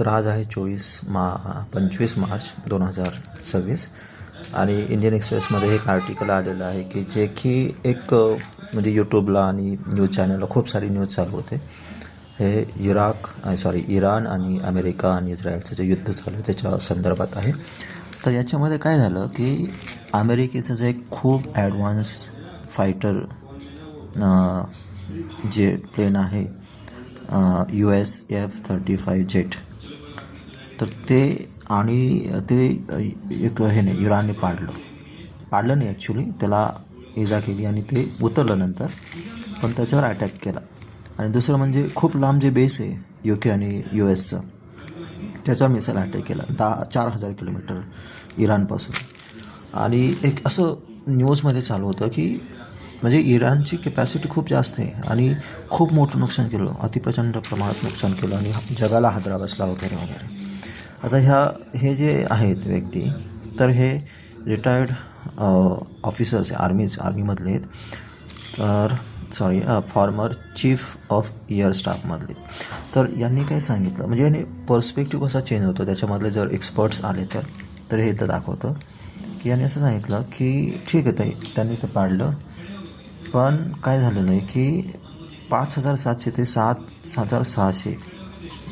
तर आज आहे 25 मार्च 2026 आणि इंडियन एक्सप्रेसमध्ये एक आर्टिकल आलेलं आहे की जे की एक म्हणजे यूट्यूबला आणि न्यूज चॅनलला खूप सारी न्यूज चालू होते. हे इराण आणि अमेरिका आणि इस्रायलचं जे युद्ध चालू आहे त्याच्या संदर्भात आहे. तर याच्यामध्ये काय झालं की अमेरिकेचं जे एक खूप ॲडव्हान्स फायटर जे प्लेन आहे US-F-35 जेट, तर ते एक हे नाही, इराणने पाडलं नाही ॲक्च्युली, त्याला इजा केली आणि ते उतरलं नंतर, पण त्याच्यावर अटॅक केला. आणि दुसरं म्हणजे खूप लांब जे बेस आहे UK आणि USचं, त्याच्यावर मिसाईल अटॅक केला 4,000 किलोमीटर इराणपासून. आणि एक असं न्यूजमध्ये चालू होतं की म्हणजे इराणची कॅपॅसिटी खूप जास्त आहे आणि खूप मोठं नुकसान केलं, अतिप्रचंड प्रमाणात नुकसान केलं आणि जगाला हादरा बसला वगैरे वगैरे. आता हे जे आहेत व्यक्ती, तर हे रिटायर्ड ऑफिसर्स आहे, आर्मीमधले आहेत. तर फॉर्मर चीफ ऑफ एअर स्टाफमधले. तर यांनी काय सांगितलं, म्हणजे याने पर्स्पेक्टिव्ह कसा चेंज होतो त्याच्यामधले जर एक्सपर्ट्स आले तर हे इथं दाखवतं की यांनी असं सांगितलं की ठीक आहे त्यांनी ते पाडलं, पण काय झालेलं आहे की 5,700 ते 7,600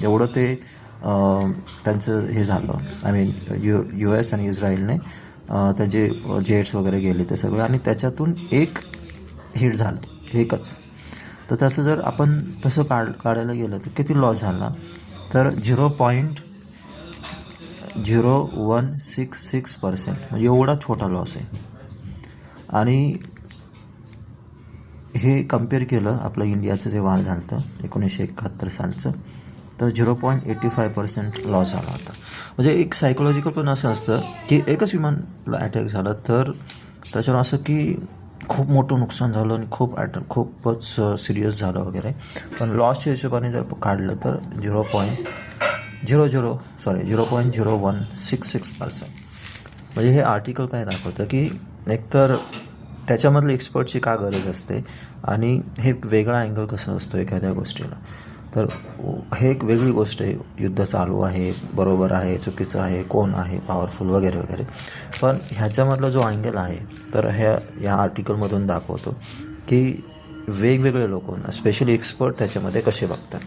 एवढं ते त्यांचं हे झालं. आय मीन US आणि इस्रायलने त्याचे जेट्स वगैरे गेले ते सगळं, आणि त्याच्यातून एक हिट झालं, एकच. तर त्याचं जर आपण तसं काढायला गेलं तर किती लॉस झाला, तर 0.0166%, म्हणजे एवढा छोटा लॉस आहे. आणि हे कम्पेअर केलं आपलं इंडियाचं जे वार झालं होतं 1971 सालचं, तर 0.85% लॉस झाला होता. म्हणजे एक सायकोलॉजिकल पण असं असतं की एकच विमानला अटॅक झाला तर त्याच्यावर असं की खूप मोठं नुकसान झालं आणि खूपच सिरियस झालं वगैरे. पण लॉसच्या हिशोबाने जर काढलं तर 0.0166%. म्हणजे हे आर्टिकल काय दाखवतं की एकतर त्याच्यामधलं एक्सपर्टची का गरज असते आणि हे वेगळा अँगल कसं असतो एखाद्या गोष्टीला. तर हे एक वेगळी गोष्ट आहे, युद्ध चालू आहे, बरोबर आहे, चुकीचं आहे, कोण आहे पॉवरफुल वगैरे वगैरे. पण ह्याच्यामधला जो अँगल आहे तर ह्या आर्टिकलमधून दाखवतो की वेगवेगळे लोक, स्पेशली एक्सपर्ट त्याच्यामध्ये कसे बघतात.